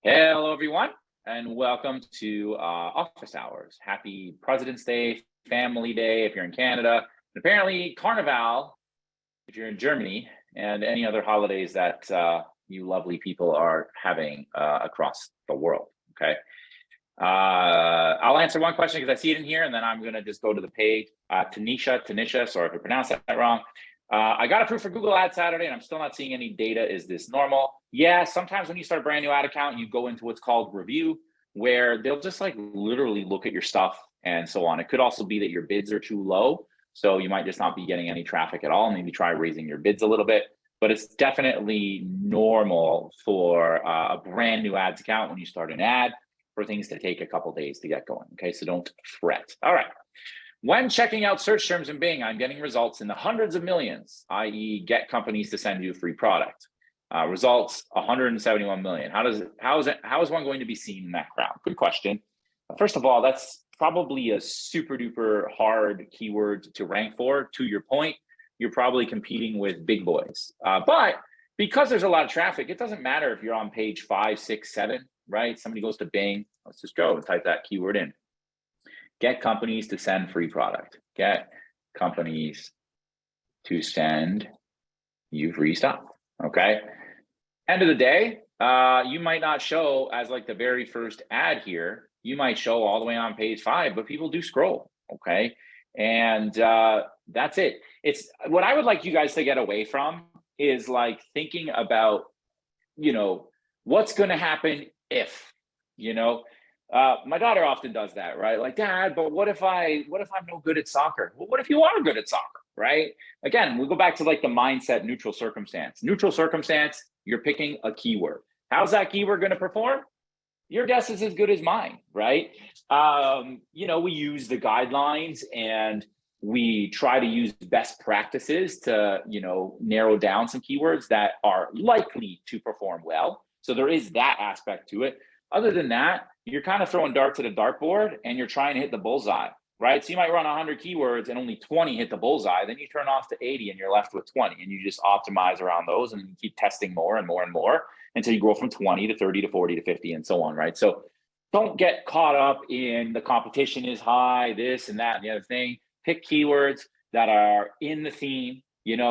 Hello, everyone, and welcome to Office Hours. Happy President's Day, Family Day if you're in Canada, and apparently Carnival if you're in Germany, and any other holidays that you lovely people are having across the world. Okay. I'll answer one question because I see it in here, and then I'm going to just go to the page. Tanisha, sorry if I pronounced that wrong. I got approved for Google Ads Saturday, and I'm still not seeing any data. Is this normal? Yeah, sometimes when you start a brand new ad account, you go into what's called review, where they'll just like literally look at your stuff and so on. It could also be that your bids are too low, so you might just not be getting any traffic at all. Maybe try raising your bids a little bit, but it's definitely normal for a brand new ads account when you start an ad for things to take a couple days to get going. Okay, so don't fret. All right. When checking out search terms in Bing, I'm getting results in the hundreds of millions, i.e. get companies to send you a free product. Results 171 million. How is one going to be seen in that crowd? Good question. First of all, that's probably a super duper hard keyword to rank for. To your point, you're probably competing with big boys. But because there's a lot of traffic, it doesn't matter if you're on page 5, 6, 7, right? Somebody goes to Bing. Let's just go and type that keyword in. Get companies to send free product. Get companies to send you free stuff. Okay. End of the day, you might not show as like the very first ad here. You might show all the way on page 5, but people do scroll. Okay. And that's it. It's what I would like you guys to get away from is like thinking about, what's going to happen if, my daughter often does that, right? Like, Dad, but what if I'm no good at soccer? Well, what if you are good at soccer, right? Again, we go back to like the mindset, neutral circumstance. Neutral circumstance, you're picking a keyword. How's that keyword going to perform? Your guess is as good as mine, right? We use the guidelines and we try to use best practices to, narrow down some keywords that are likely to perform well. So there is that aspect to it. Other than that, you're kind of throwing darts at a dartboard and you're trying to hit the bullseye, right? So you might run 100 keywords and only 20 hit the bullseye. Then you turn off to 80 and you're left with 20, and you just optimize around those and you keep testing more and more and more until you grow from 20 to 30 to 40 to 50 and so on, right? So don't get caught up in the competition is high, this and that and the other thing. Pick keywords that are in the theme,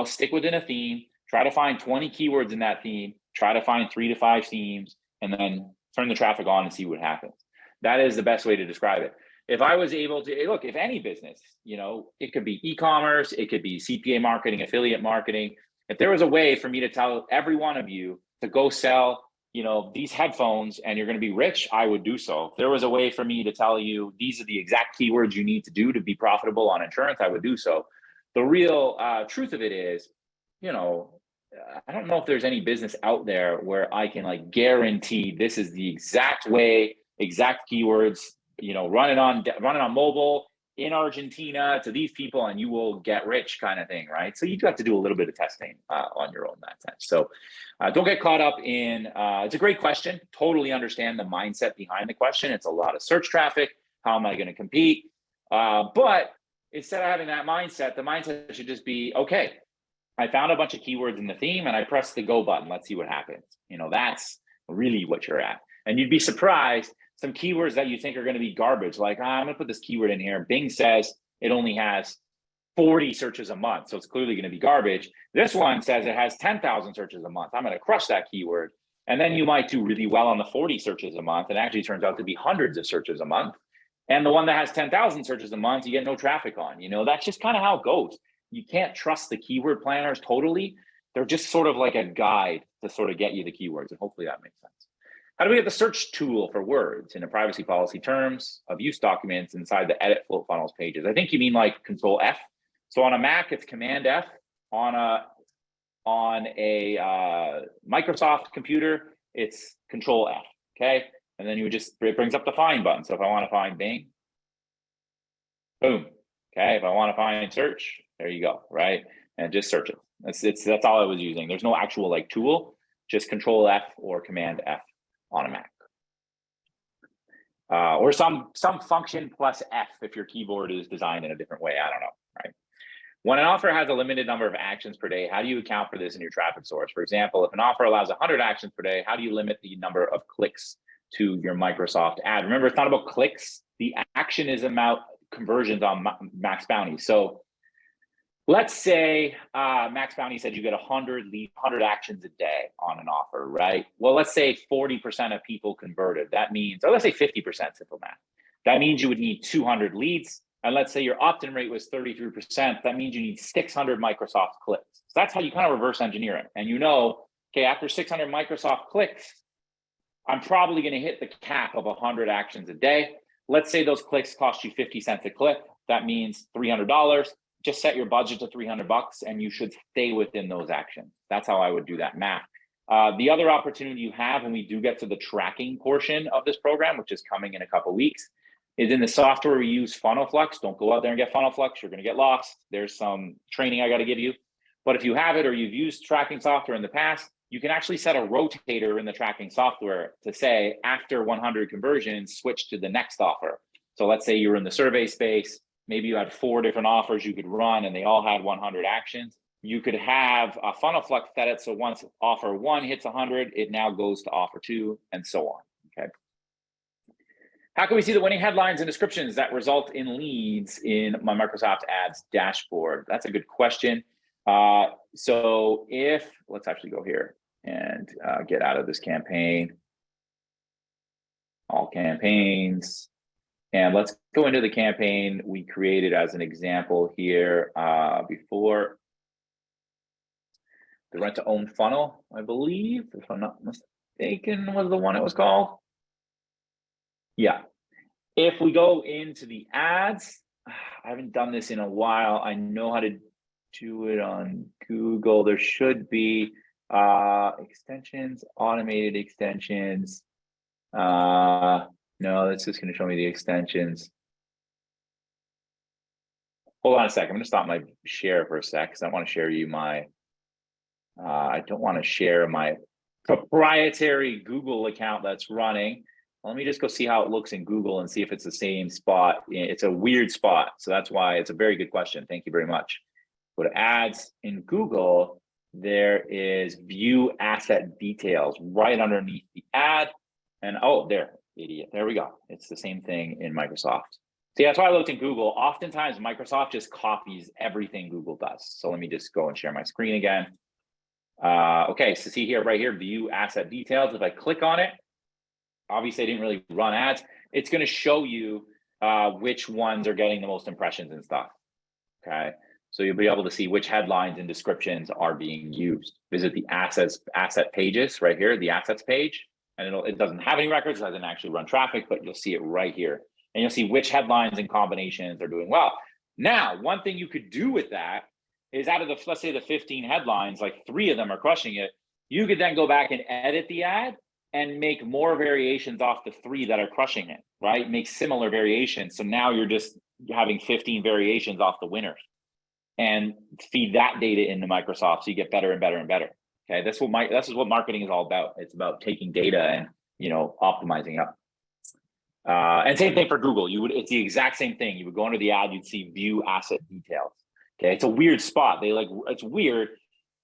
stick within a theme, try to find 20 keywords in that theme, try to find 3 to 5 themes, and then turn the traffic on and see what happens. That is the best way to describe it. If I was able to, look, if any business, it could be e-commerce, it could be CPA marketing, affiliate marketing. If there was a way for me to tell every one of you to go sell, these headphones and you're going to be rich, I would do so. If there was a way for me to tell you these are the exact keywords you need to do to be profitable on insurance, I would do so. The real truth of it is, I don't know if there's any business out there where I can like guarantee this is the exact way, exact keywords, run it on mobile in Argentina to these people and you will get rich kind of thing, right? So you do have to do a little bit of testing on your own in that sense. So don't get caught up in, it's a great question. Totally understand the mindset behind the question. It's a lot of search traffic. How am I going to compete? But instead of having that mindset, the mindset should just be, okay, I found a bunch of keywords in the theme and I pressed the go button. Let's see what happens. That's really what you're at. And you'd be surprised some keywords that you think are going to be garbage. Like, I'm going to put this keyword in here. Bing says it only has 40 searches a month. So it's clearly going to be garbage. This one says it has 10,000 searches a month. I'm going to crush that keyword. And then you might do really well on the 40 searches a month. And actually turns out to be hundreds of searches a month. And the one that has 10,000 searches a month, you get no traffic on. That's just kind of how it goes. You can't trust the keyword planners totally. They're just sort of like a guide to sort of get you the keywords. And hopefully that makes sense. How do we get the search tool for words in a privacy policy terms of use documents inside the edit flow funnels pages? I think you mean like Control F. So on a Mac, it's Command F. On a Microsoft computer, it's Control F. Okay. And then it brings up the find button. So if I want to find Bing, boom. Okay. If I want to find search, there you go, right? And just search it. That's all I was using. There's no actual like tool, just Control F or Command F on a Mac. Or some function plus F if your keyboard is designed in a different way. I don't know, right? When an offer has a limited number of actions per day, how do you account for this in your traffic source? For example, if an offer allows 100 actions per day, how do you limit the number of clicks to your Microsoft ad? Remember, it's not about clicks. The action is about conversions on Max Bounty. So let's say Max Bounty said you get 100 actions a day on an offer, right? Well, let's say 40% of people converted. That means, or let's say 50%, simple math. That means you would need 200 leads. And let's say your opt-in rate was 33%. That means you need 600 Microsoft clicks. So that's how you kind of reverse engineer it. And you know, okay, after 600 Microsoft clicks, I'm probably going to hit the cap of 100 actions a day. Let's say those clicks cost you 50 cents a click. That means $300. Just set your budget to $300 and you should stay within those actions. That's how I would do that math. The other opportunity you have when we do get to the tracking portion of this program, which is coming in a couple of weeks, is in the software we use Funnel Flux. Don't go out there and get Funnel Flux. You're going to get lost. There's some training I got to give you. But if you have it or you've used tracking software in the past, you can actually set a rotator in the tracking software to say after 100 conversions, switch to the next offer. So let's say you're in the survey space. Maybe you had 4 different offers you could run and they all had 100 actions. You could have a Funnel Flux set it so once offer 1 hits 100, it now goes to offer 2 and so on. Okay. How can we see the winning headlines and descriptions that result in leads in my Microsoft Ads dashboard? That's a good question. So if, let's actually go here and get out of this campaign, all campaigns, and let's go into the campaign we created as an example here before. The rent to own funnel, I believe, if I'm not mistaken, was the one it was called. Yeah. If we go into the ads, I haven't done this in a while. I know how to do it on Google. There should be extensions, automated extensions. No, that's just going to show me the extensions. Hold on a second. I'm going to stop my share for a sec because I want to share you my, I don't want to share my proprietary Google account that's running. Let me just go see how it looks in Google and see if it's the same spot. It's a weird spot. So that's why it's a very good question. Thank you very much. Go to ads in Google. There is view asset details right underneath the ad. And oh, there, idiot. There we go. It's the same thing in Microsoft. See, that's why I looked in Google. Oftentimes Microsoft just copies everything Google does. So let me just go and share my screen again. Okay, so see here, right here, view asset details. If I click on it, obviously I didn't really run ads. It's going to show you which ones are getting the most impressions and stuff. Okay, so you'll be able to see which headlines and descriptions are being used. Visit the asset pages right here, the assets page, and it doesn't have any records, it doesn't actually run traffic, but you'll see it right here. And you'll see which headlines and combinations are doing well. Now, one thing you could do with that is out of the, let's say the 15 headlines, like 3 of them are crushing it. You could then go back and edit the ad and make more variations off the 3 that are crushing it, right? Make similar variations. So now you're just having 15 variations off the winners and feed that data into Microsoft so you get better and better and better. Okay, this is what marketing is all about. It's about taking data and, you know, optimizing up. And same thing for Google. It's the exact same thing. You would go under the ad, you'd see view asset details. Okay, it's a weird spot. It's weird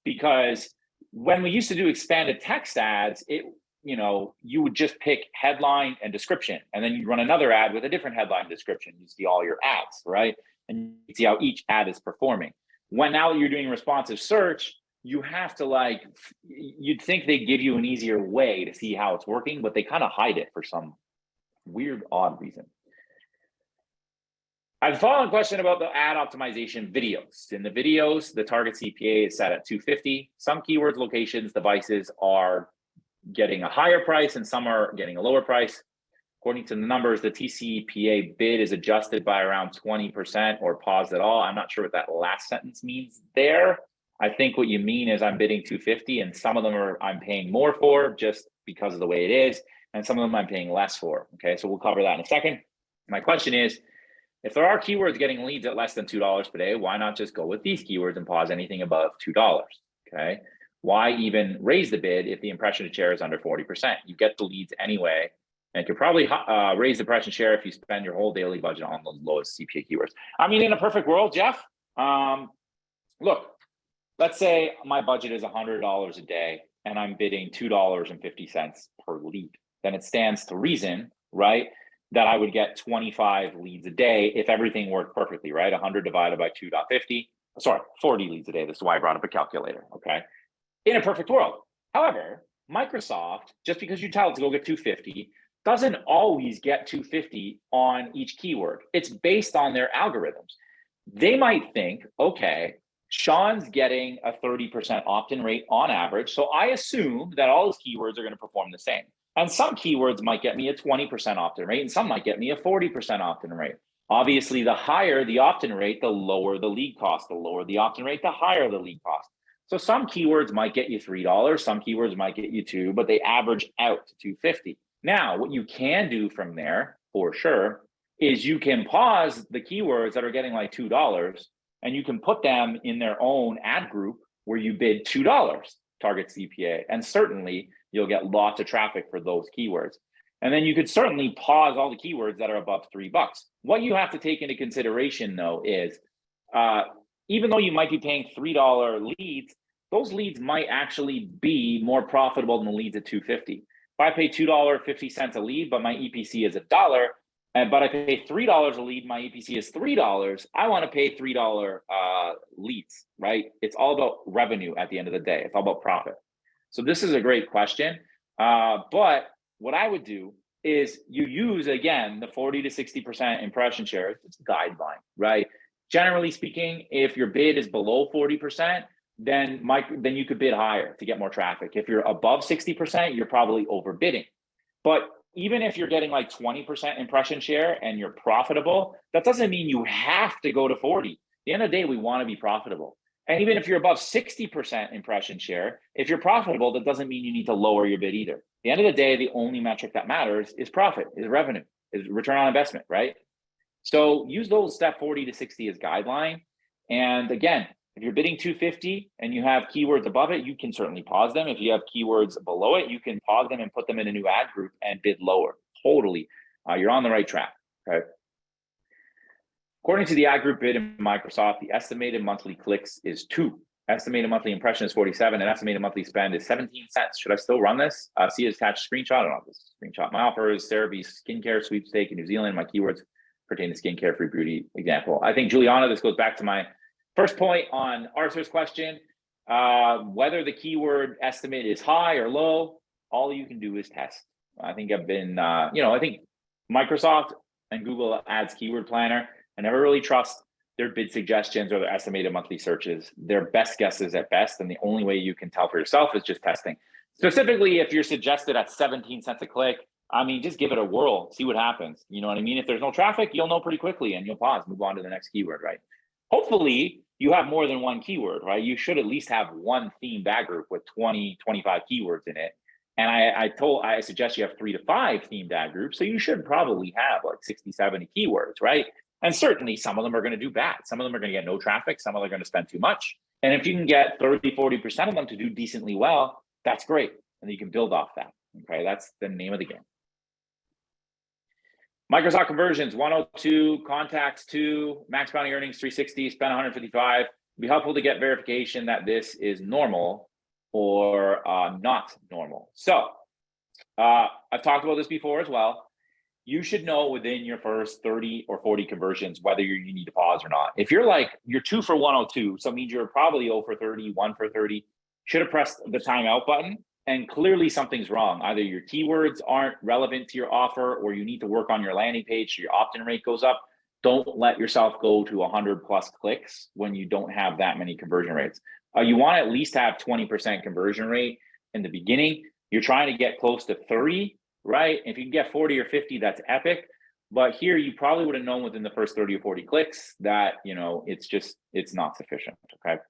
because when we used to do expanded text ads, you would just pick headline and description, and then you'd run another ad with a different headline description. You see all your ads, right? And you see how each ad is performing. Now that you're doing responsive search, you have to you'd think they give you an easier way to see how it's working, but they kind of hide it for some weird, odd reason. I have a following question about the ad optimization videos. In the videos, the target CPA is set at $250. Some keywords, locations, devices are getting a higher price and some are getting a lower price. According to the numbers, the TCPA bid is adjusted by around 20% or paused at all. I'm not sure what that last sentence means there. I think what you mean is I'm bidding $250 and some of them I'm paying more for just because of the way it is. And some of them I'm paying less for. Okay, so we'll cover that in a second. My question is, if there are keywords getting leads at less than $2 per day, why not just go with these keywords and pause anything above $2? Okay, why even raise the bid if the impression share is under 40%? You get the leads anyway, and you could probably raise the impression share if you spend your whole daily budget on the lowest CPA keywords. I mean, in a perfect world, Jeff, look, let's say my budget is $100 a day and I'm bidding $2.50 per lead. Then it stands to reason, right, that I would get 25 leads a day if everything worked perfectly, right? 100 divided by 2.50, sorry, 40 leads a day. This is why I brought up a calculator, okay? In a perfect world. However, Microsoft, just because you tell it to go get 250, doesn't always get 250 on each keyword. It's based on their algorithms. They might think, okay, Sean's getting a 30% opt-in rate on average, so I assume that all his keywords are going to perform the same. And some keywords might get me a 20% opt-in rate, and some might get me a 40% opt-in rate. Obviously, the higher the opt-in rate, the lower the lead cost. The lower the opt-in rate, the higher the lead cost. So some keywords might get you $3, some keywords might get you $2, but they average out to $2.50. Now, what you can do from there, for sure, is you can pause the keywords that are getting like $2 and you can put them in their own ad group where you bid $2 target CPA. And certainly you'll get lots of traffic for those keywords. And then you could certainly pause all the keywords that are above $3. What you have to take into consideration though is, even though you might be paying $3 leads, those leads might actually be more profitable than the leads at $2.50. If I pay $2.50 a lead, but my EPC is $1, but I pay $3 a lead, my EPC is $3, I want to pay $3 leads, right? It's all about revenue at the end of the day. It's all about profit. So this is a great question. But what I would do is you use, again, the 40 to 60% impression share. It's a guideline, right? Generally speaking, if your bid is below 40%, then you could bid higher to get more traffic. If you're above 60%, you're probably overbidding. But even if you're getting like 20% impression share and you're profitable, that doesn't mean you have to go to 40. At the end of the day, we want to be profitable. And even if you're above 60% impression share, if you're profitable, that doesn't mean you need to lower your bid either. At the end of the day, the only metric that matters is profit, is revenue, is return on investment, right? So use those step 40 to 60 as guideline. And again, if you're bidding 250 and you have keywords above it, you can certainly pause them. If you have keywords below it, you can pause them and put them in a new ad group and bid lower. Totally. You're on the right track. Okay. According to the ad group bid in Microsoft, the estimated monthly clicks is 2. Estimated monthly impression is 47, and estimated monthly spend is 17 cents. Should I still run this? See attached screenshot. I don't know this screenshot. My offer is CeraVe's skincare sweepstake in New Zealand. My keywords pertain to skincare, free beauty example. I think, Juliana, this goes back to my first point on Arthur's question. Whether the keyword estimate is high or low, all you can do is test. I think I've been, I think Microsoft and Google Ads Keyword Planner, I never really trust their bid suggestions or their estimated monthly searches. Their best guesses at best, and the only way you can tell for yourself is just testing. Specifically, if you're suggested at 17 cents a click, I mean, just give it a whirl, see what happens. You know what I mean? If there's no traffic, you'll know pretty quickly and you'll pause, move on to the next keyword, right? Hopefully, you have more than one keyword, right? You should at least have one themed ad group with 20, 25 keywords in it. And I suggest you have 3 to 5 themed ad groups. So you should probably have like 60, 70 keywords, right? And certainly some of them are going to do bad. Some of them are going to get no traffic. Some of them are going to spend too much. And if you can get 30, 40% of them to do decently well, that's great. And you can build off that. Okay, that's the name of the game. Microsoft conversions, 102, contacts 2, max bounty earnings 360, spend 155. It'd be helpful to get verification that this is normal or not normal. So I've talked about this before as well. You should know within your first 30 or 40 conversions whether you need to pause or not. If you're 2 for 102, so it means you're probably 0 for 30, 1 for 30, should have pressed the timeout button. And clearly something's wrong. Either your keywords aren't relevant to your offer or you need to work on your landing page so your opt-in rate goes up. Don't let yourself go to 100 plus clicks when you don't have that many conversion rates. You want to at least have 20% conversion rate in the beginning. You're trying to get close to 30, right? If you can get 40 or 50, that's epic. But here you probably would have known within the first 30 or 40 clicks that, it's not sufficient, okay?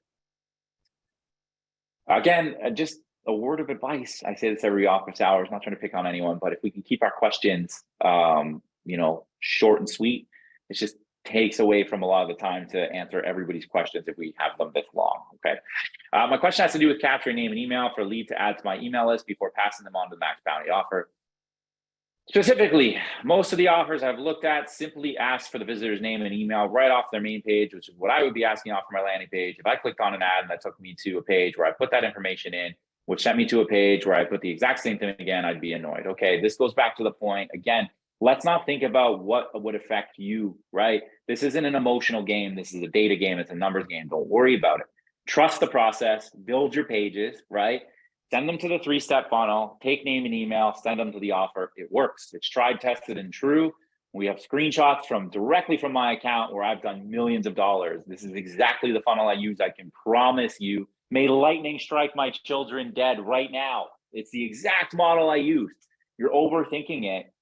Again, just a word of advice. I say this every office hours, not trying to pick on anyone, but if we can keep our questions, short and sweet, it just takes away from a lot of the time to answer everybody's questions if we have them this long, okay? My question has to do with capturing name and email for a lead to add to my email list before passing them on to the max bounty offer. Specifically, most of the offers I've looked at simply ask for the visitor's name and email right off their main page, which is what I would be asking off my landing page. If I clicked on an ad and that took me to a page where I put that information in, which sent me to a page where I put the exact same thing again, I'd be annoyed. Okay, this goes back to the point. Again, let's not think about what would affect you, right? This isn't an emotional game. This is a data game. It's a numbers game. Don't worry about it. Trust the process, build your pages, right? Send them to the 3-step funnel, take name and email, send them to the offer. It works. It's tried, tested, and true. We have screenshots from directly from my account where I've done millions of dollars. This is exactly the funnel I use. I can promise you. May lightning strike my children dead right now. It's the exact model I used. You're overthinking it.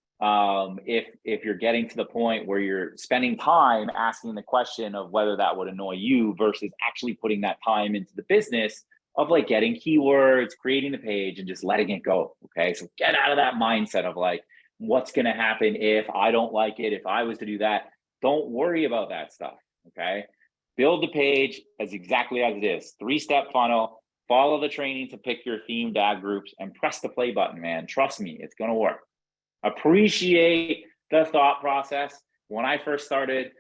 If you're getting to the point where you're spending time asking the question of whether that would annoy you versus actually putting that time into the business of like getting keywords, creating the page, and just letting it go. Okay. So get out of that mindset of like, what's going to happen if I don't like it, if I was to do that. Don't worry about that stuff. Okay. Build the page as exactly as it is. 3-step funnel, follow the training to pick your themed ad groups, and press the play button, man. Trust me, it's going to work. Appreciate the thought process. When I first started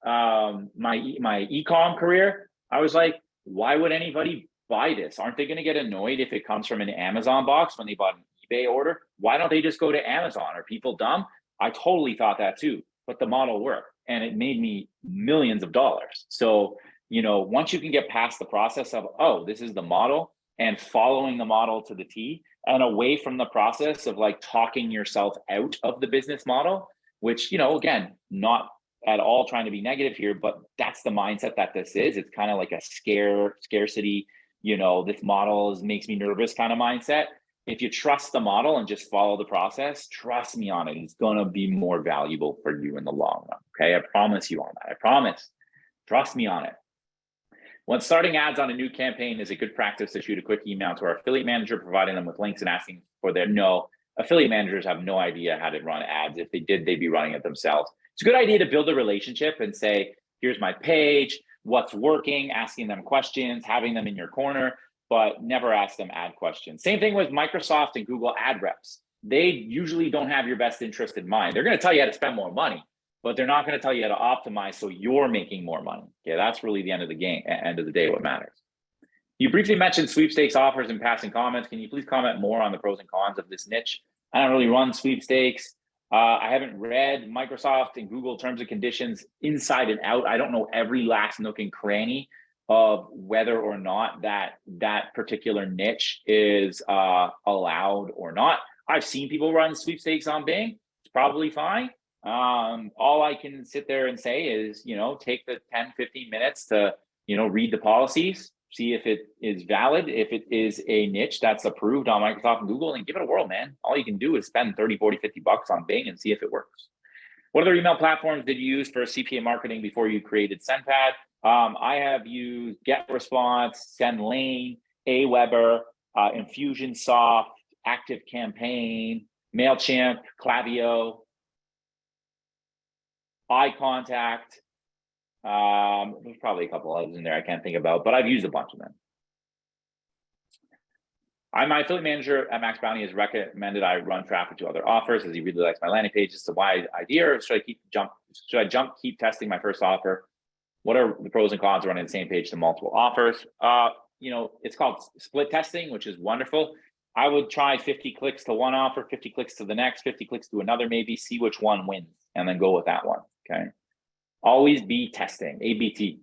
my e-com career, I was like, why would anybody buy this? Aren't they going to get annoyed if it comes from an Amazon box when they bought an eBay order? Why don't they just go to Amazon? Are people dumb? I totally thought that too, but the model worked and it made me millions of dollars. So, once you can get past the process of, oh, this is the model, and following the model to the T, and away from the process of like talking yourself out of the business model, which, again, not at all trying to be negative here, but that's the mindset that this is. It's kind of like a scarcity, this model makes me nervous kind of mindset. If you trust the model and just follow the process, trust me on it. It's going to be more valuable for you in the long run. Okay. I promise you on that. I promise. Trust me on it. When starting ads on a new campaign, is a good practice to shoot a quick email to our affiliate manager, providing them with links and asking for their no. Affiliate managers have no idea how to run ads. If they did, they'd be running it themselves. It's a good idea to build a relationship and say, here's my page, what's working, asking them questions, having them in your corner, but never ask them ad questions. Same thing with Microsoft and Google ad reps. They usually don't have your best interest in mind. They're going to tell you how to spend more money, but they're not going to tell you how to optimize so you're making more money. Okay, that's really the end of the game, end of the day, what matters. You briefly mentioned sweepstakes offers in passing comments. Can you please comment more on the pros and cons of this niche? I don't really run sweepstakes. I haven't read Microsoft and Google terms and conditions inside and out. I don't know every last nook and cranny of whether or not that particular niche is allowed or not. I've seen people run sweepstakes on Bing. It's probably fine. All I can sit there and say is, take the 10, 15 minutes to, read the policies, see if it is valid. If it is a niche that's approved on Microsoft and Google, then give it a whirl, man. All you can do is spend 30, 40, 50 bucks on Bing and see if it works. What other email platforms did you use for CPA marketing before you created SendPad? I have used GetResponse, SendLane, Aweber, Infusionsoft, ActiveCampaign, MailChimp, Klaviyo, iContact. There's probably a couple others in there I can't think about, but I've used a bunch of them. My affiliate manager at Max Bounty has recommended I run traffic to other offers as he really likes my landing page. It's a wide idea. Or should I keep testing my first offer? What are the pros and cons of running the same page to multiple offers? It's called split testing, which is wonderful. I would try 50 clicks to one offer, 50 clicks to the next, 50 clicks to another, maybe see which one wins, and then go with that one. Okay. Always be testing, ABT.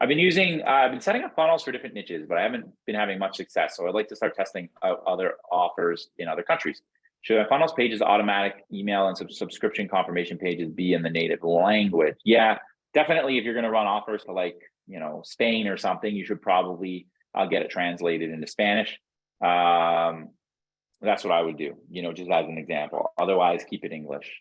I've been setting up funnels for different niches, but I haven't been having much success. So I'd like to start testing out other offers in other countries. Should my funnels pages, automatic email and subscription confirmation pages be in the native language? Yeah, definitely. If you're going to run offers to Spain or something, you should probably get it translated into Spanish. That's what I would do, just as an example. Otherwise, keep it English.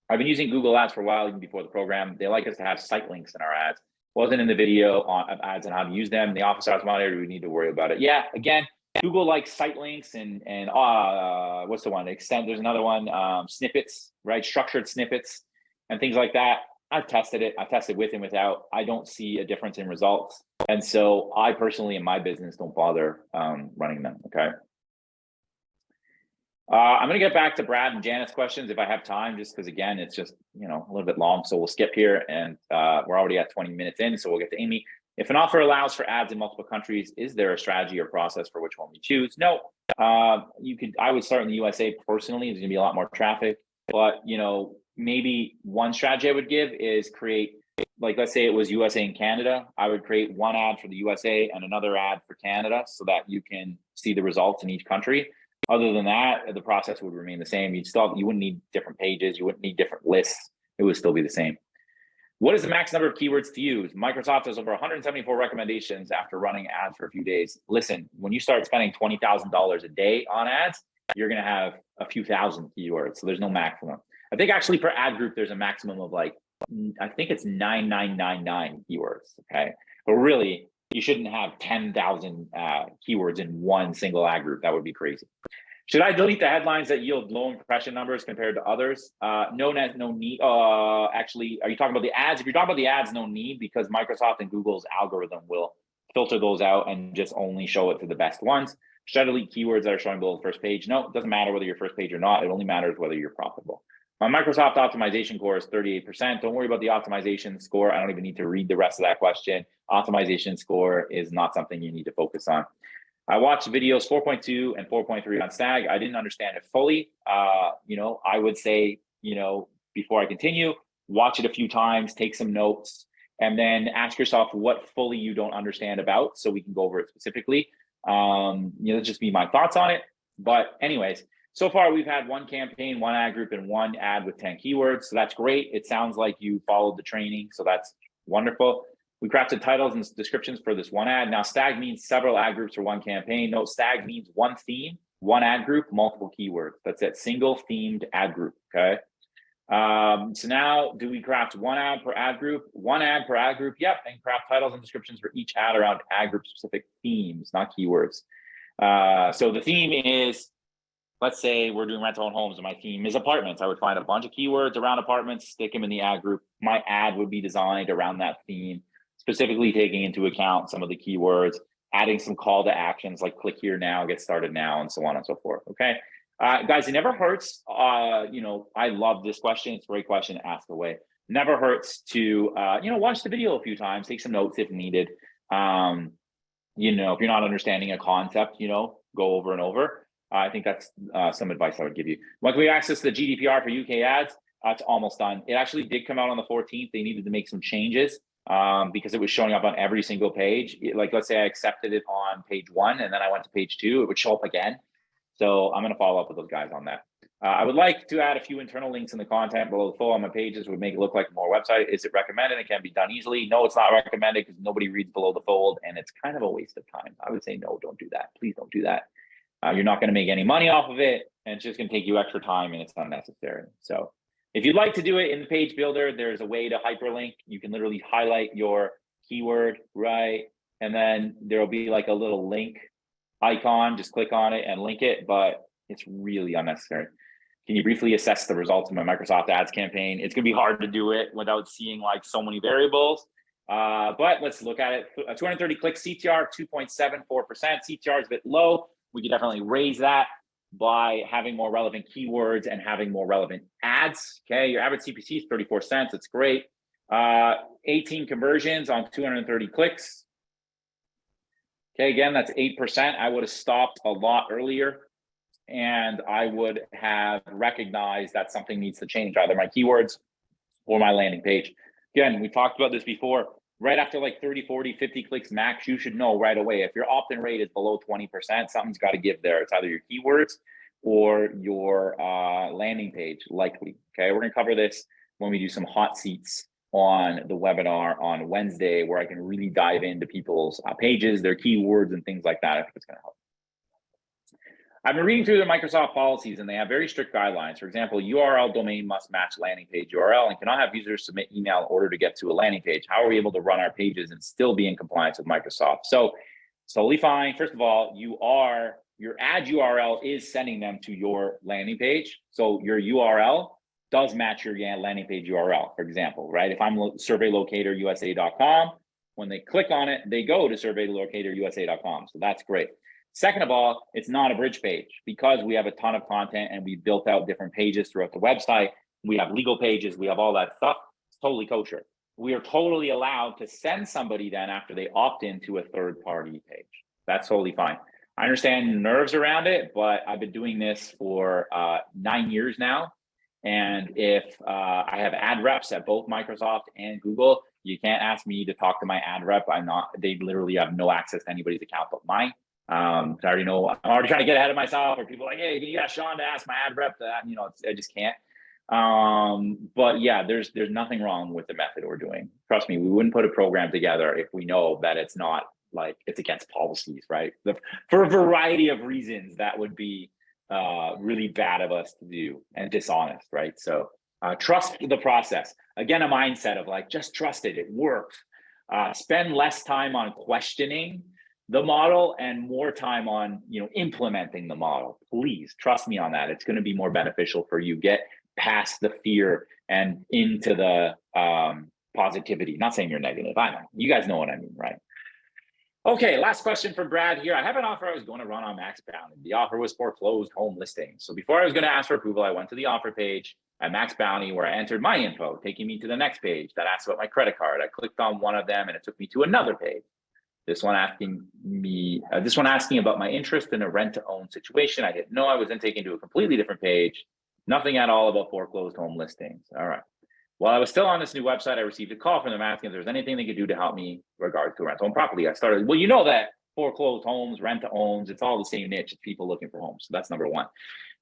I've been using Google Ads for a while, even before the program. They like us to have site links in our ads. Wasn't in the video on ads and how to use them. The office hours monitor, we need to worry about it. Yeah, again, Google likes site links and what's the one? There's another one, snippets, right? Structured snippets and things like that. I've tested it. I've tested with and without. I don't see a difference in results. And so I personally, in my business, don't bother running them, okay? I'm going to get back to Brad and Janet's questions if I have time, just because, again, it's just, a little bit long. So we'll skip here, and we're already at 20 minutes in. So we'll get to Amy. If an offer allows for ads in multiple countries, is there a strategy or process for which one we choose? No. I would start in the USA personally. There's going to be a lot more traffic, but maybe one strategy I would give is create, like, let's say it was USA and Canada. I would create one ad for the USA and another ad for Canada so that you can see the results in each country. Other than that, the process would remain the same. You wouldn't need different pages. You wouldn't need different lists. It would still be the same. What is the max number of keywords to use? Microsoft has over 174 recommendations after running ads for a few days. Listen, when you start spending $20,000 a day on ads, you're going to have a few thousand keywords. So there's no maximum. I think actually per ad group, there's a maximum of I think it's 9999 keywords. Okay. But really, you shouldn't have 10,000 keywords in one single ad group. That would be crazy. Should I delete the headlines that yield low impression numbers compared to others? No need. Actually, are you talking about the ads? If you're talking about the ads, no need, because Microsoft and Google's algorithm will filter those out and just only show it to the best ones. Should I delete keywords that are showing below the first page? No, it doesn't matter whether you're first page or not. It only matters whether you're profitable. My Microsoft optimization score is 38%. Don't worry about the optimization score. I don't even need to read the rest of that question. Optimization score is not something you need to focus on. I watched videos 4.2 and 4.3 on Stag. I didn't understand it fully. I would say, before I continue, watch it a few times, take some notes, and then ask yourself what fully you don't understand about, so we can go over it specifically. Just be my thoughts on it. But anyways, so far we've had one campaign, one ad group, and one ad with 10 keywords. So that's great. It sounds like you followed the training. So that's wonderful. We crafted titles and descriptions for this one ad. Now, Stag means several ad groups for one campaign. No, Stag means one theme, one ad group, multiple keywords. That's it. Single themed ad group. Okay. So now, do we craft one ad per ad group? One ad per ad group. Yep. And craft titles and descriptions for each ad around ad group specific themes, not keywords. So the theme is, let's say we're doing rental and homes and my theme is apartments. I would find a bunch of keywords around apartments, stick them in the ad group. My ad would be designed around that theme, specifically taking into account some of the keywords, adding some call to actions like click here now, get started now, and so on and so forth. Okay. Guys, it never hurts. I love this question. It's a great question. Ask away. Never hurts to, watch the video a few times, take some notes if needed. If you're not understanding a concept, go over and over. I think that's some advice I would give you. When we access the GDPR for UK ads, it's almost done. It actually did come out on the 14th. They needed to make some changes because it was showing up on every single page. Let's say I accepted it on page 1 and then I went to page 2, it would show up again. So I'm going to follow up with those guys on that. I would like to add a few internal links in the content below the fold on my pages would make it look like more website. Is it recommended? It can be done easily. No, it's not recommended because nobody reads below the fold and it's kind of a waste of time. I would say, no, don't do that. Please don't do that. You're not going to make any money off of it, and it's just going to take you extra time, and it's unnecessary. So if you'd like to do it in the page builder, there's a way to hyperlink. You can literally highlight your keyword, right? And then there'll be like a little link icon. Just click on it and link it, but it's really unnecessary. Can you briefly assess the results of my Microsoft ads campaign? It's going to be hard to do it without seeing like so many variables. But let's look at it. 230 clicks, CTR 2.74%. CTR is a bit low. We could definitely raise that by having more relevant keywords and having more relevant ads. Okay, your average CPC is 34 cents. It's great. 18 conversions on 230 clicks. Okay, again, that's 8%. I would have stopped a lot earlier and I would have recognized that something needs to change, either my keywords or my landing page. Again, we talked about this before. Right after like 30, 40, 50 clicks max, you should know right away. If your opt-in rate is below 20%, something's got to give there. It's either your keywords or your landing page, likely. Okay, we're going to cover this when we do some hot seats on the webinar on Wednesday, where I can really dive into people's pages, their keywords, and things like that. I think it's going to help. I've been reading through the Microsoft policies and they have very strict guidelines. For example, URL domain must match landing page URL and cannot have users submit email in order to get to a landing page. How are we able to run our pages and still be in compliance with Microsoft? So it's totally fine. First of all, your ad URL is sending them to your landing page. So your URL does match your landing page URL, for example, right? If I'm surveylocatorusa.com, when they click on it, they go to surveylocatorusa.com. So that's great. Second of all, it's not a bridge page because we have a ton of content and we built out different pages throughout the website. We have legal pages, we have all that stuff. It's totally kosher. We are totally allowed to send somebody then after they opt into a third-party page. That's totally fine. I understand nerves around it, but I've been doing this for 9 years now. And if I have ad reps at both Microsoft and Google, you can't ask me to talk to my ad rep. They literally have no access to anybody's account but mine. I already know, I'm already trying to get ahead of myself, or people are like, hey, can you ask Sean to ask my ad rep that? I just can't. But yeah, there's nothing wrong with the method we're doing. Trust me, we wouldn't put a program together if we know that it's not like it's against policies, right? For a variety of reasons, that would be really bad of us to do and dishonest, right? So trust the process. Again, a mindset of like, just trust it, it works. Spend less time on questioning the model and more time on implementing the model. Please trust me on that. It's going to be more beneficial for you. Get past the fear and into the positivity. Not saying you're negative. I know. You guys know what I mean, right? Okay, last question from Brad here. I have an offer I was going to run on Max Bounty. The offer was foreclosed home listing. So before I was going to ask for approval, I went to the offer page at Max Bounty where I entered my info, taking me to the next page that asked about my credit card. I clicked on one of them and it took me to another page. This one asking about my interest in a rent-to-own situation. I didn't know. I was then taken to a completely different page. Nothing at all about foreclosed home listings. All right. While I was still on this new website, I received a call from them asking if there's anything they could do to help me regards to rental home property. I started, well, you know that foreclosed homes, rent-to-owns, it's all the same niche. It's people looking for homes. So that's number one.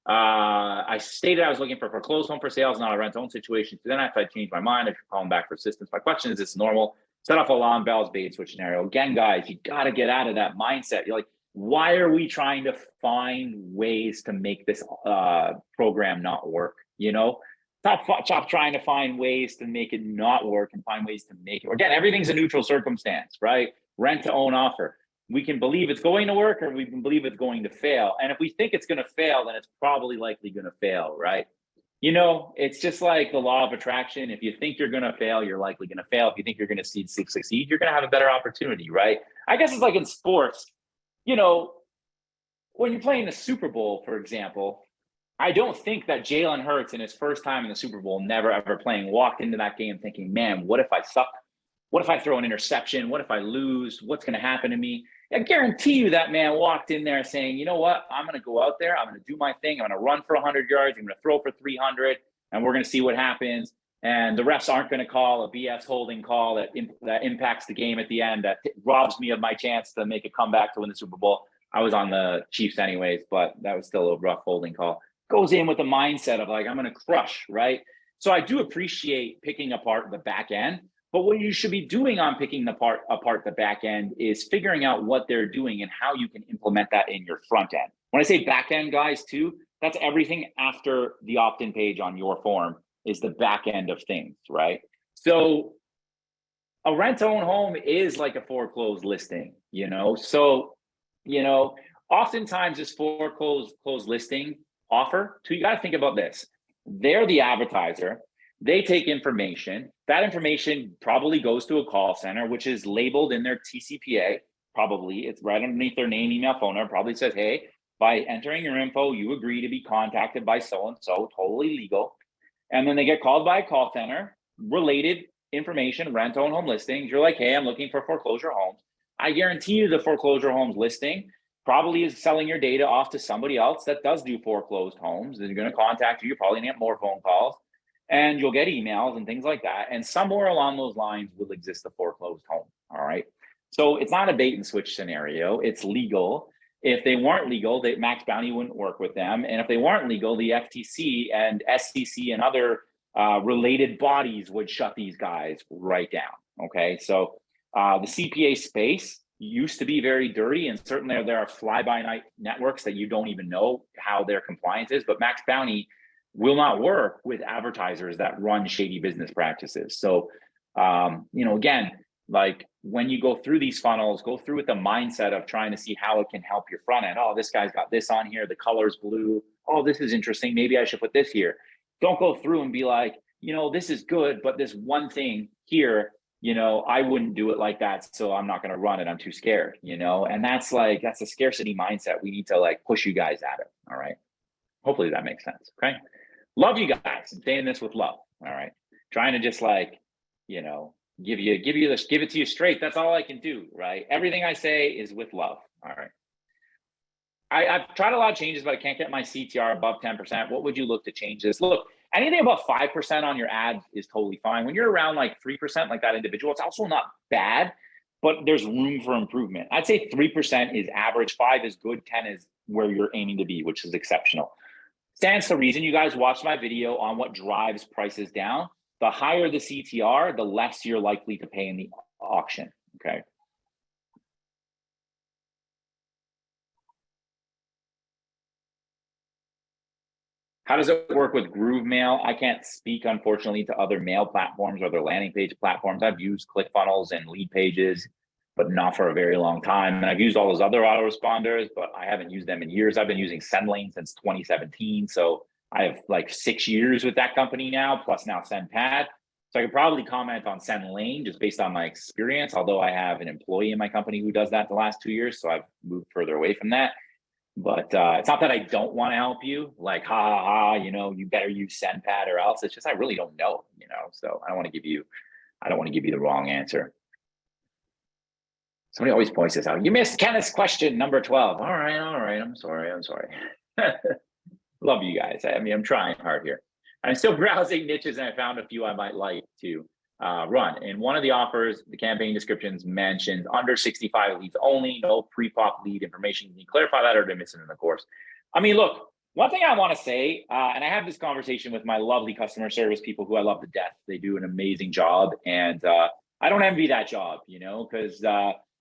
I stated I was looking for a foreclosed home for sales, not a rent-to-own situation. So then after I changed my mind, I should call them back for assistance. My question is this normal? Set off alarm bells, bait switch scenario. Again, guys, you got to get out of that mindset. You're like, why are we trying to find ways to make this program not work? Stop trying to find ways to make it not work and find ways to make it. Again, everything's a neutral circumstance, right? Rent to own offer. We can believe it's going to work or we can believe it's going to fail. And if we think it's going to fail, then it's probably likely going to fail, right? It's just like the law of attraction. If you think you're going to fail, you're likely going to fail. If you think you're going to succeed, you're going to have a better opportunity, right? I guess it's like in sports, when you're playing the Super Bowl, for example, I don't think that Jalen Hurts in his first time in the Super Bowl, never ever playing, walked into that game thinking, man, what if I suck? What if I throw an interception? What if I lose? What's going to happen to me? I guarantee you that man walked in there saying, you know what? I'm going to go out there. I'm going to do my thing. I'm going to run for 100 yards. I'm going to throw for 300, and we're going to see what happens. And the refs aren't going to call a BS holding call that impacts the game at the end, that robs me of my chance to make a comeback to win the Super Bowl. I was on the Chiefs anyways, but that was still a rough holding call. Goes in with the mindset of like, I'm going to crush, right? So I do appreciate picking apart the back end. But what you should be doing on picking apart the back end is figuring out what they're doing and how you can implement that in your front end. When I say back end, guys, too, that's everything after the opt-in page on your form is the back end of things, right? So a rent-to-own home is like a foreclosed listing, So, oftentimes this foreclosed listing offer, too, you got to think about this. They're the advertiser. They take information. That information probably goes to a call center, which is labeled in their TCPA. Probably it's right underneath their name, email, phone number. Probably says, hey, by entering your info, you agree to be contacted by so-and-so, totally legal. And then they get called by a call center, related information, rent, own, home listings. You're like, hey, I'm looking for foreclosure homes. I guarantee you the foreclosure homes listing probably is selling your data off to somebody else that does do foreclosed homes. They're going to contact you. You're probably going to get more phone calls. And you'll get emails and things like that. And somewhere along those lines will exist a foreclosed home. All right. So it's not a bait and switch scenario. It's legal. If they weren't legal, Max Bounty wouldn't work with them. And if they weren't legal, the FTC and SEC and other related bodies would shut these guys right down. Okay. So the CPA space used to be very dirty. And certainly there are fly-by-night networks that you don't even know how their compliance is. But Max Bounty will not work with advertisers that run shady business practices. So, again, like when you go through these funnels, go through with the mindset of trying to see how it can help your front end. Oh, this guy's got this on here. The color's blue. Oh, this is interesting. Maybe I should put this here. Don't go through and be like, this is good, but this one thing here I wouldn't do it like that, so I'm not going to run it. I'm too scared, and that's a scarcity mindset. We need to like push you guys at it. All right. Hopefully that makes sense. Okay. Love you guys. I'm saying this with love. All right. Trying to just like, give it to you straight. That's all I can do. Right. Everything I say is with love. All right. I've tried a lot of changes, but I can't get my CTR above 10%. What would you look to change this? Look, anything above 5% on your ads is totally fine. When you're around like 3%, like that individual, it's also not bad, but there's room for improvement. I'd say 3% is average, 5 is good, 10 is where you're aiming to be, which is exceptional. Stands to reason. You guys watched my video on what drives prices down. The higher the CTR, the less you're likely to pay in the auction. Okay. How does it work with Groove Mail? I can't speak, unfortunately, to other mail platforms or other landing page platforms. I've used ClickFunnels and Lead Pages, but not for a very long time. And I've used all those other autoresponders, but I haven't used them in years. I've been using SendLane since 2017. So I have like 6 years with that company now, plus now SendPad. So I could probably comment on SendLane just based on my experience, although I have an employee in my company who does that the last 2 years. So I've moved further away from that. But it's not that I don't want to help you, like, you better use SendPad or else. It's just I really don't know, so I don't want to give you the wrong answer. Somebody always points this out. You missed Kenneth's question, number 12. All right. I'm sorry. Love you guys. I'm trying hard here. I'm still browsing niches, and I found a few I might like to run. And one of the offers, the campaign descriptions mentioned under 65 leads only, no pre-pop lead information. Can you clarify that, or did I miss it in the course? Look, one thing I want to say, and I have this conversation with my lovely customer service people who I love to death. They do an amazing job, and I don't envy that job, because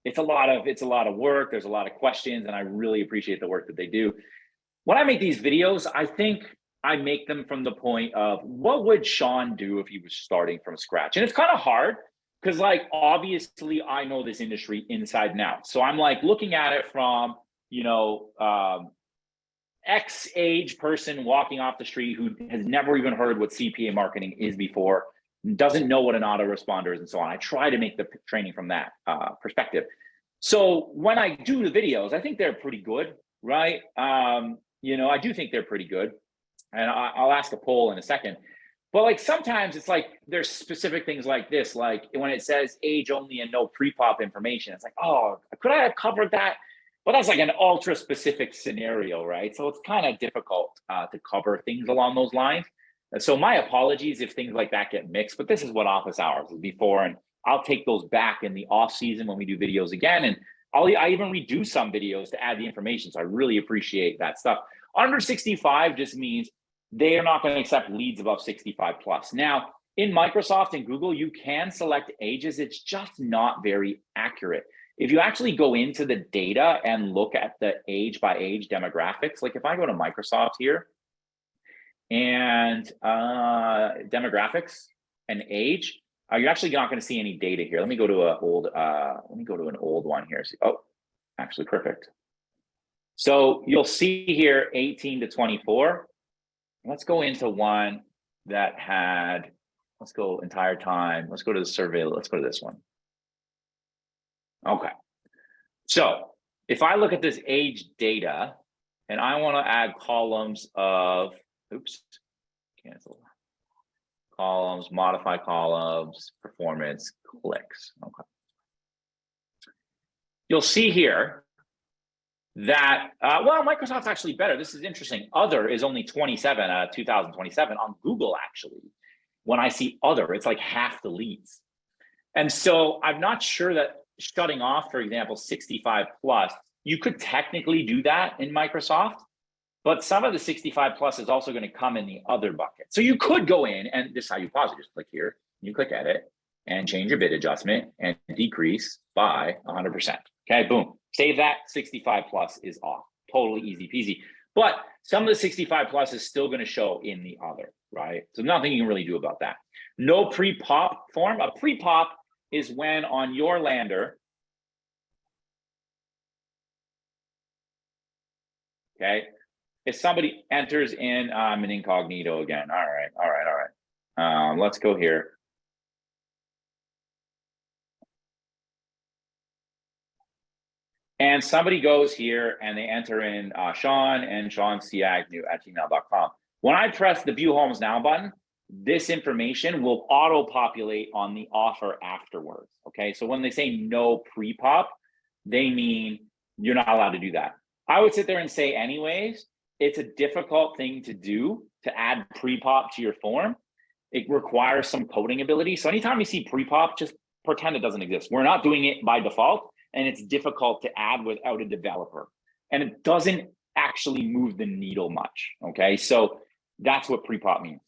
it's a lot of work. There's a lot of questions, and I really appreciate the work that they do. When I make these videos, I think I make them from the point of what would Sean do if he was starting from scratch? And it's kind of hard because, like, obviously I know this industry inside and out. So I'm like looking at it from, X age person walking off the street who has never even heard what CPA marketing is before, doesn't know what an autoresponder is, and so on. I try to make the training from that perspective. So when I do the videos, I think they're pretty good, right? I do think they're pretty good. And I'll ask a poll in a second. But like sometimes it's like there's specific things like this, like when it says age only and no pre-pop information, it's like, oh, could I have covered that? But that's like an ultra specific scenario, right? So it's kind of difficult to cover things along those lines. And so my apologies if things like that get mixed, but this is what office hours is before. And I'll take those back in the off season when we do videos again. And I even redo some videos to add the information. So I really appreciate that stuff. Under 65 just means they are not going to accept leads above 65 plus. Now, in Microsoft and Google, you can select ages. It's just not very accurate. If you actually go into the data and look at the age by age demographics, like if I go to Microsoft here and demographics and age, you're actually not going to see any data here. Let me go to an old one here. Oh, actually perfect. So you'll see here 18 to 24. Let's go into one that had, let's go entire time. Let's go to the survey. Let's go to this one. Okay. So if I look at this age data and I want to add columns of, cancel. Columns, modify columns, performance, clicks. Okay. You'll see here that, Microsoft's actually better. This is interesting. Other is only 27 out of 2027 on Google, actually. When I see other, it's like half the leads. And so I'm not sure that shutting off, for example, 65 plus, you could technically do that in Microsoft, but some of the 65 plus is also going to come in the other bucket. So you could go in, and this is how you pause it. Just click here, you click edit, and change your bid adjustment and decrease by 100%. Okay, boom. Save that. 65 plus is off. Totally easy peasy. But some of the 65 plus is still going to show in the other, right? So nothing you can really do about that. No pre-pop form. A pre-pop is when on your lander, okay, if somebody enters in, I'm an incognito again. All right. Let's go here. and somebody goes here and they enter in Sean and SeanCagnew@gmail.com. When I press the View Homes Now button, this information will auto-populate on the offer afterwards, okay? So when they say no pre-pop, they mean you're not allowed to do that. I would sit there and say anyways, it's a difficult thing to do to add pre-pop to your form. It requires some coding ability. So anytime you see pre-pop, just pretend it doesn't exist. We're not doing it by default, and it's difficult to add without a developer. And it doesn't actually move the needle much, okay? So that's what pre-pop means.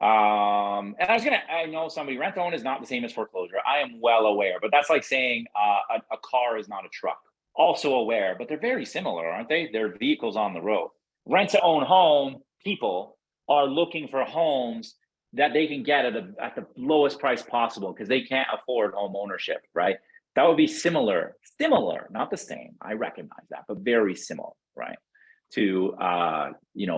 And I know somebody, rent to own is not the same as foreclosure. I am well aware, but that's like saying a car is not a truck. Also aware, but they're very similar, aren't they? They're vehicles on the road. Rent to own home people are looking for homes that they can get at the lowest price possible because they can't afford home ownership, right? That would be similar, not the same. I recognize that, but very similar, right? To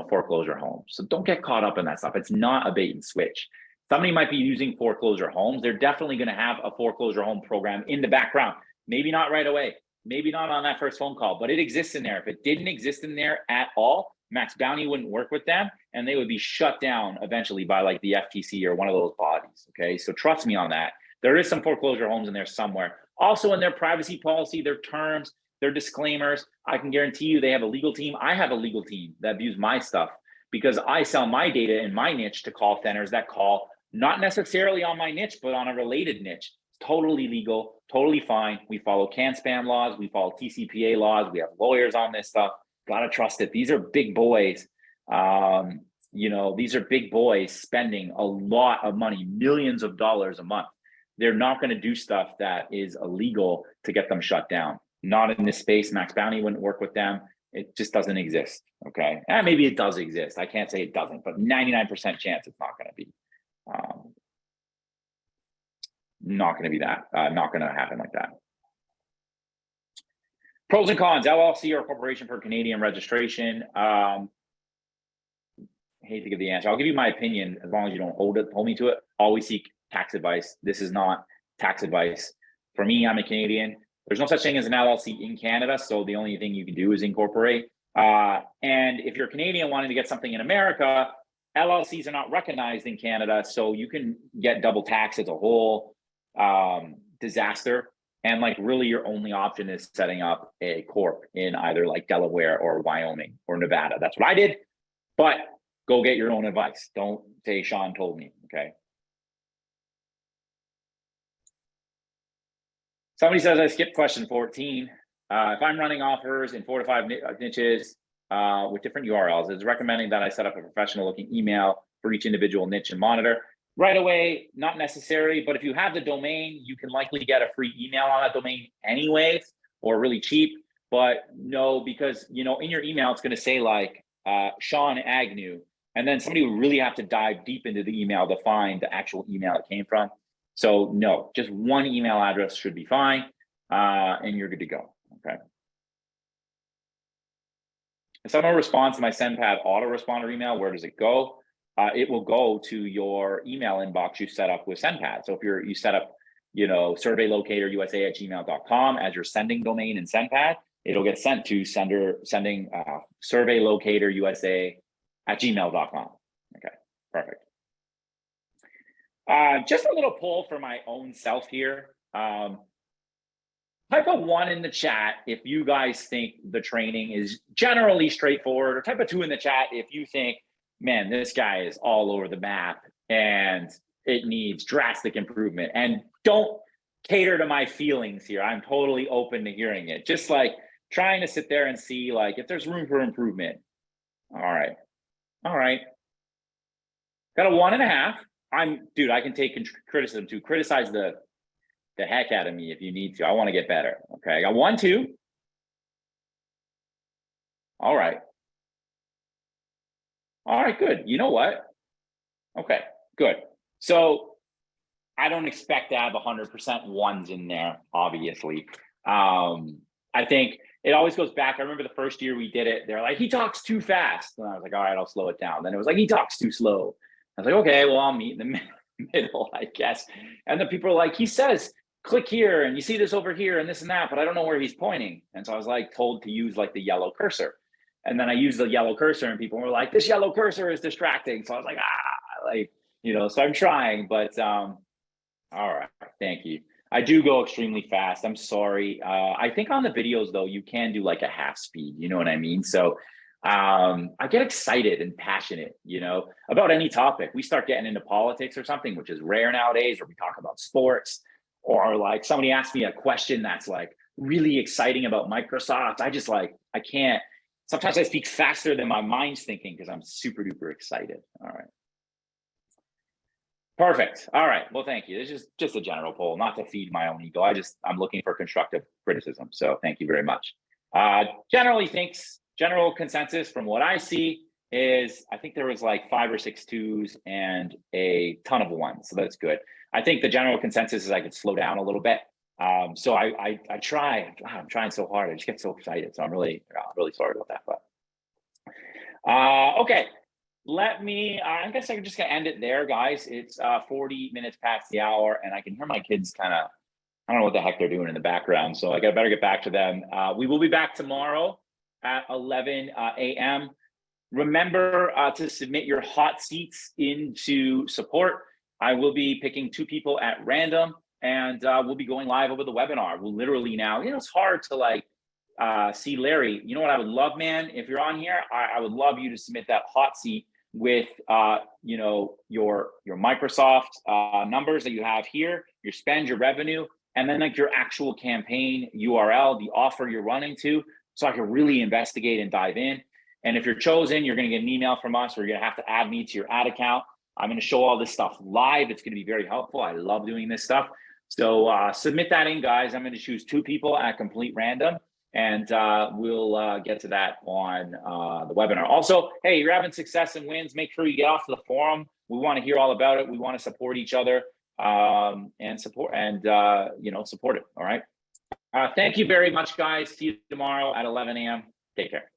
foreclosure homes. So don't get caught up in that stuff. It's not a bait and switch. Somebody might be using foreclosure homes. They're definitely going to have a foreclosure home program in the background. Maybe not right away. Maybe not on that first phone call, but it exists in there. If it didn't exist in there at all, Max Bounty wouldn't work with them and they would be shut down eventually by like the FTC or one of those bodies. Okay. So trust me on that. There is some foreclosure homes in there somewhere. Also in their privacy policy, their terms, their disclaimers, I can guarantee you they have a legal team. I have a legal team that views my stuff because I sell my data in my niche to call centers that call not necessarily on my niche, but on a related niche. It's totally legal, totally fine. We follow CAN-SPAM laws. We follow TCPA laws. We have lawyers on this stuff. Got to trust it. These are big boys. These are big boys spending a lot of money, millions of dollars a month. They're not going to do stuff that is illegal to get them shut down. Not in this space. Max Bounty wouldn't work with them. It just doesn't exist. Okay. And maybe it does exist. I can't say it doesn't, but 99% chance it's not going to be. Not going to be that. Not going to happen like that. Pros and cons, LLC or corporation for Canadian registration. I hate to give the answer. I'll give you my opinion as long as you don't hold me to it. Always seek tax advice. This is not tax advice. For me, I'm a Canadian. There's no such thing as an LLC in Canada, so the only thing you can do is incorporate. And if you're Canadian wanting to get something in America, LLCs are not recognized in Canada, so you can get double taxed as a whole disaster. And like really your only option is setting up a corp in either like Delaware or Wyoming or Nevada. That's what I did, but go get your own advice. Don't say Sean told me, okay? Somebody says I skipped question 14. If I'm running offers in 4 to 5 niches with different URLs, it's recommending that I set up a professional looking email for each individual niche and monitor. Right away, not necessary, but if you have the domain, you can likely get a free email on that domain anyways, or really cheap. But no, because in your email, it's going to say like Sean Agnew, and then somebody would really have to dive deep into the email to find the actual email it came from. So no, just one email address should be fine, and you're good to go, okay? If someone responds to my SendPad autoresponder email, where does it go? It will go to your email inbox you set up with SendPad. So if you set up, surveylocator.usa@gmail.com as your sending domain in SendPad, it'll get sent to sending surveylocator.usa@gmail.com. Okay, perfect. Just a little poll for my own self here. Type a 1 in the chat if you guys think the training is generally straightforward, or type a 2 in the chat if you think, man, this guy is all over the map and it needs drastic improvement. And don't cater to my feelings here. I'm totally open to hearing it. Just like trying to sit there and see like if there's room for improvement. All right. Got a 1.5. I can take criticism too. Criticize the heck out of me if you need to. I want to get better. Okay, I got 1, 2. All right, good. You know what? Okay, good. So I don't expect to have 100% ones in there, obviously. I think it always goes back. I remember the first year we did it, they're like, he talks too fast. And I was like, all right, I'll slow it down. Then it was like, he talks too slow. I was like, okay, well, I'll meet in the middle, I guess. And then people are like, he says click here and you see this over here and this and that, but I don't know where he's pointing. And so I was like told to use like the yellow cursor. And then I used the yellow cursor and people were like, this yellow cursor is distracting. So I was like, like, so I'm trying, but all right, thank you. I do go extremely fast. I'm sorry. I think on the videos though, you can do like a half speed, you know what I mean? So I get excited and passionate, about any topic. We start getting into politics or something, which is rare nowadays, or we talk about sports, or like somebody asks me a question that's like really exciting about Microsoft. I can't, sometimes I speak faster than my mind's thinking because I'm super duper excited. All right. Perfect. All right. Well, thank you. This is just a general poll, not to feed my own ego. I'm looking for constructive criticism. So thank you very much. General consensus from what I see is I think there was like 5 or 6 twos and a ton of ones. So that's good. I think the general consensus is I could slow down a little bit. So I try. I'm trying so hard. I just get so excited. So I'm really sorry about that. But okay. I guess I'm just gonna end it there, guys. It's 40 minutes past the hour, and I can hear my kids kind of, I don't know what the heck they're doing in the background, so I better get back to them. We will be back tomorrow at 11 a.m. Remember to submit your hot seats into support. I will be picking 2 people at random, and we'll be going live over the webinar. We'll literally now, it's hard to like see Larry. You know what I would love, man? If you're on here, I would love you to submit that hot seat with your Microsoft numbers that you have here, your spend, your revenue, and then like your actual campaign URL, the offer you're running to, so I can really investigate and dive in. And if you're chosen, you're going to get an email from us, or you're going to have to add me to your ad account. I'm going to show all this stuff live. It's going to be very helpful. I love doing this stuff. So submit that in, guys. I'm going to choose 2 people at complete random. And we'll get to that on the webinar. Also, hey, you're having success and wins. Make sure you get off to the forum. We want to hear all about it. We want to support each other and support it. All right. Thank you very much, guys. See you tomorrow at 11 a.m. Take care.